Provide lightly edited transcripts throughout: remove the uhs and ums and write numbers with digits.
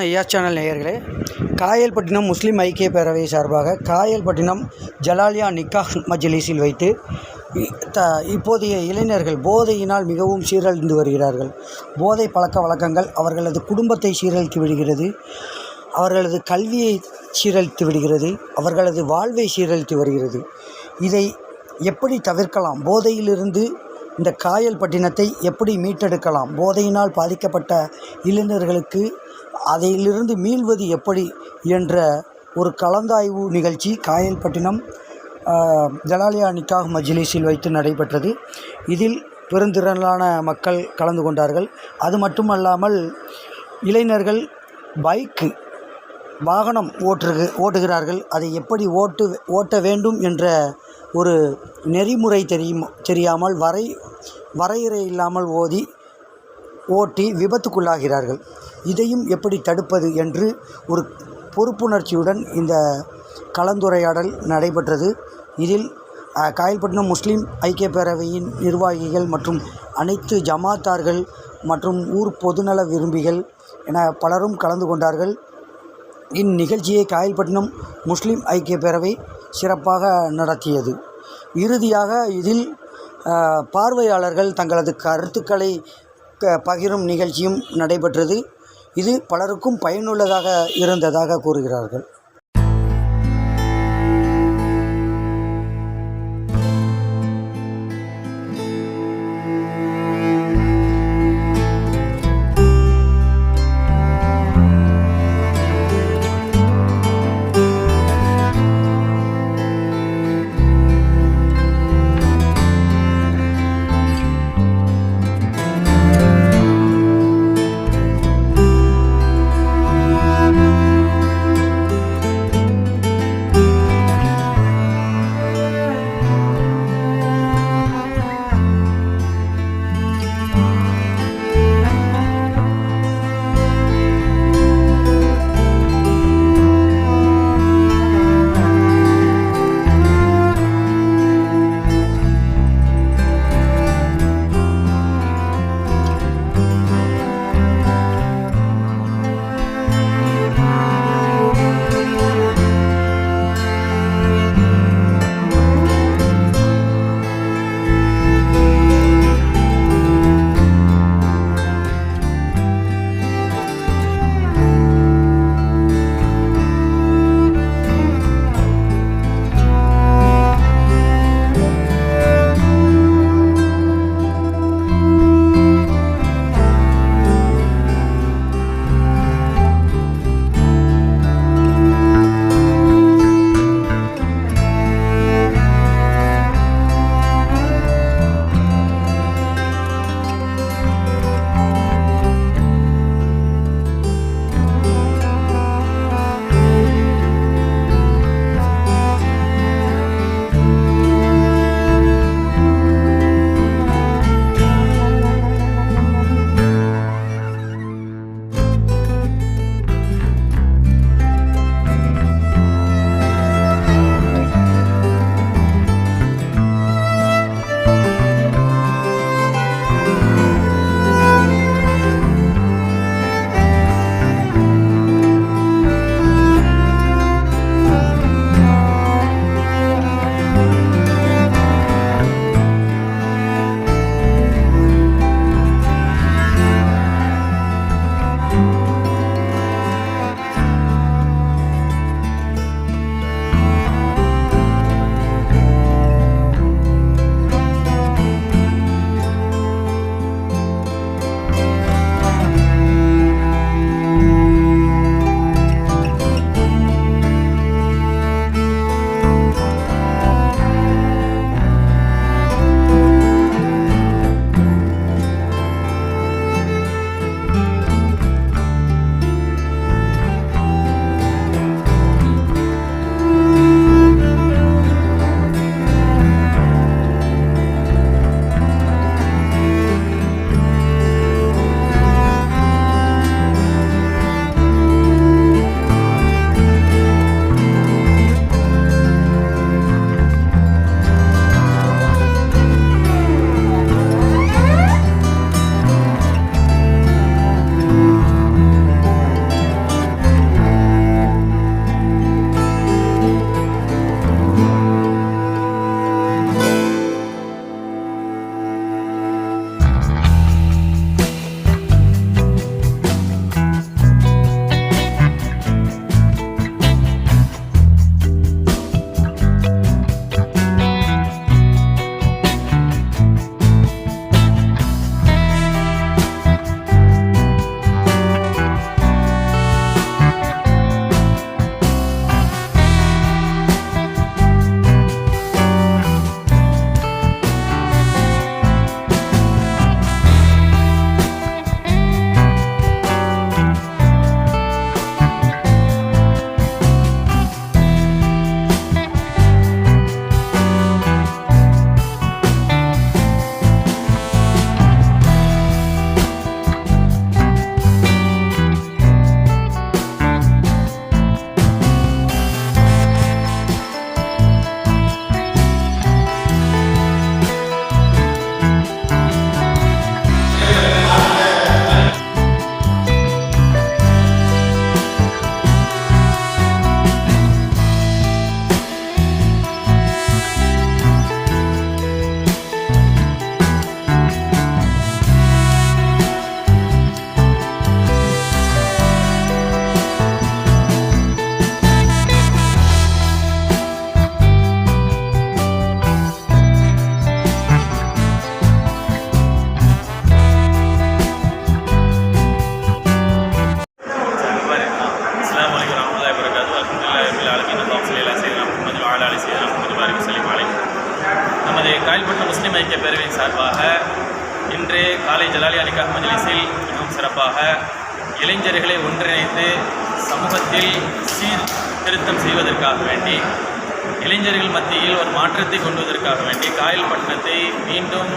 ஐயா சேனல் நேயர்களே, காயல்பட்டினம் முஸ்லீம் ஐக்கிய பேரவை சார்பாக காயல்பட்டினம் ஜலாலியா நிக்காஹ் மஜ்லிஸில் வைத்து இப்போதைய இளைஞர்கள் போதையினால் மிகவும் சீரழிந்து வருகிறார்கள். போதை பழக்க வழக்கங்கள் அவர்களது குடும்பத்தை சீரழித்து விடுகிறது, அவர்களது கல்வியை சீரழித்து விடுகிறது, அவர்களது வாழ்வை சீரழித்து வருகிறது. இதை எப்படி தவிர்க்கலாம்? போதையிலிருந்து இந்த காயல்பட்டினத்தை எப்படி மீட்டெடுக்கலாம்? போதையினால் பாதிக்கப்பட்ட இளைஞர்களுக்கு அதிலிருந்து மீள்வது எப்படி என்ற ஒரு கலந்தாய்வு நிகழ்ச்சி காயல்பட்டினம் ஜலாலியா நிக்காஹ் மஜ்லிஸில் வைத்து நடைபெற்றது. இதில் பெருந்திரளான மக்கள் கலந்து கொண்டார்கள். அது மட்டுமல்லாமல் இளைஞர்கள் வாகனம் ஓட்டுகிறார்கள். அதை எப்படி ஓட்ட வேண்டும் என்ற ஒரு நெறிமுறை தெரியாமல் வரையறை இல்லாமல் ஓட்டி விபத்துக்குள்ளாகிறார்கள். இதையும் எப்படி தடுப்பது என்று ஒரு பொறுப்புணர்ச்சியுடன் இந்த கலந்துரையாடல் நடைபெற்றது. இதில் காயல்பட்டினம் முஸ்லீம் ஐக்கிய பேரவையின் நிர்வாகிகள் மற்றும் அனைத்து ஜமாத்தார்கள் மற்றும் ஊர் பொதுநல விரும்பிகள் என பலரும் கலந்து கொண்டார்கள். இந்நிகழ்ச்சியை காயல்பட்டினம் முஸ்லீம் ஐக்கிய பேரவை சிறப்பாக நடத்தியது. இறுதியாக இதில் பார்வையாளர்கள் தங்களது கருத்துக்களை பகிரும் நிகழ்ச்சியும் நடைபெற்றது. இது பலருக்கும் பயனுள்ளதாக இருந்ததாக கூறுகிறார்கள். சார்பாக இன்று காலை ஜலாலியா நிக்காஹ் மஜ்லிஸில் மிகவும் சிறப்பாக இளைஞர்களை ஒன்றிணைத்து சமூகத்தில் சீர்திருத்தம் செய்வதற்காக வேண்டி, இளைஞர்கள் மத்தியில் ஒரு மாற்றத்தை கொண்டுவதற்காக வேண்டி, காயல்பட்டினத்தை மீண்டும்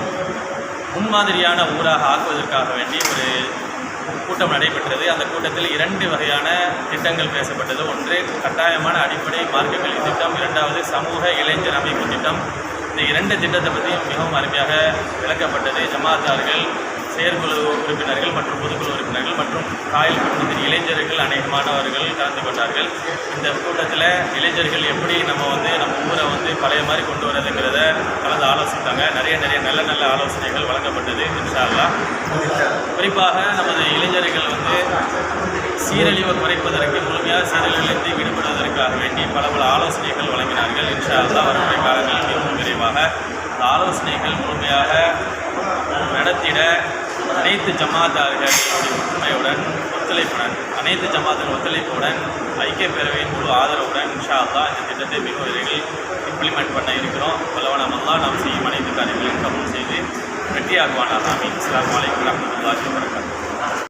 முன்மாதிரியான ஊராக ஆக்குவதற்காக வேண்டி ஒரு கூட்டம் நடைபெற்றது. அந்த கூட்டத்தில் 2 வகையான திட்டங்கள் பேசப்பட்டது. ஒன்று கட்டாயமான அடிப்படை மார்க்க கல்வி திட்டம், 2வது சமூக இளைஞர் அமைப்பு திட்டம். இந்த 2 திட்டத்தை பற்றியும் மிகவும் அருமையாக விளக்கப்பட்டது. ஜமாத்தார்கள், செயற்குழு உறுப்பினர்கள் மற்றும் பொதுக்குழு உறுப்பினர்கள் மற்றும் காயல்பட்டினத்தின் இளைஞர்கள் அநேகமானவர்கள் கலந்து கொண்டார்கள். இந்த கூட்டத்தில் இளைஞர்கள் எப்படி நம்ம ஊரை பழைய மாதிரி கொண்டு வரதுங்கிறத கலந்து ஆலோசித்தாங்க. நிறைய நல்ல ஆலோசனைகள் வழங்கப்பட்டது. இன்ஷா அல்லாஹ் குறிப்பாக நமது இளைஞர்கள் சீரழிவை குறைப்பதற்கு, முழுமையாக சீரழிவிலிருந்து விடுபடுவதற்காக வேண்டி பல ஆலோசனைகள் வழங்கினார்கள். இன்ஷா அல்லாஹ் வரக்கூடிய காலங்களில் மிகவும் விரைவாக அந்த ஆலோசனைகள் முழுமையாக நடத்திட அனைத்து ஜமாத்தார்களுடைய ஒற்றுமையுடன் அனைத்து ஜமாத்துகள் ஒத்துழைப்புடன் ஐக்கிய பேரவையின் முழு ஆதரவுடன் இன்ஷா அல்லாஹ் இந்த திட்டத்தை மிக விரைவில் இம்ப்ளிமெண்ட் பண்ண இருக்கிறோம். வல்லவன அல்லாஹ் நாம் செய்யும் அனைத்து காரியங்களையும் கபூல் செய்து வெற்றியாகுவானாக. ஆமீன். அஸ்ஸலாமு அலைக்கும் வரஹ்மத்துல்லாஹி வபரகாத்துஹு.